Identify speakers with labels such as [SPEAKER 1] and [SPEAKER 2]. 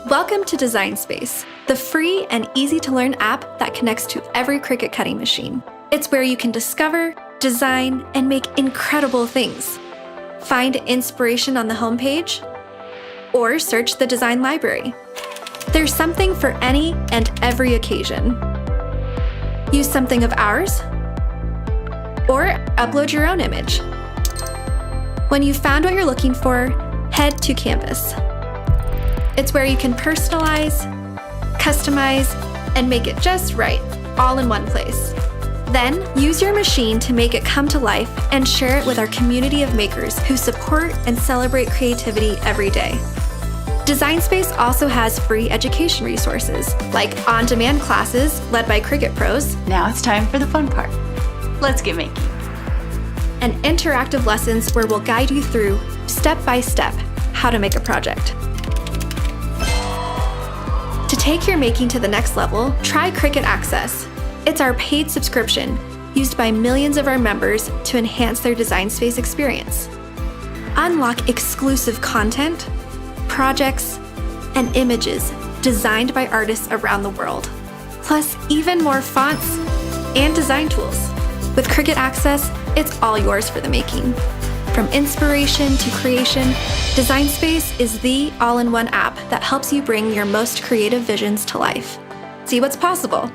[SPEAKER 1] Welcome to Design Space, the free and easy-to-learn app that connects to every Cricut cutting machine. It's where you can discover, design, and make incredible things. Find inspiration on the homepage, or search the design library. There's something for any and every occasion. Use something of ours, or upload your own image. When you've found what you're looking for, head to Canvas. It's where you can personalize, customize, and make it just right, all in one place. Then, use your machine to make it come to life and share it with our community of makers who support and celebrate creativity every day. Design Space also has free education resources, like on-demand classes led by Cricut pros.
[SPEAKER 2] Now it's time for the fun part. Let's get making.
[SPEAKER 1] And interactive lessons where we'll guide you through, step by step, how to make a project. To take your making to the next level, try Cricut Access. It's our paid subscription, used by millions of our members to enhance their Design Space experience. Unlock exclusive content, projects, and images designed by artists around the world, plus even more fonts and design tools. With Cricut Access, it's all yours for the making. From inspiration to creation, Design Space is the all-in-one app that helps you bring your most creative visions to life. See what's possible.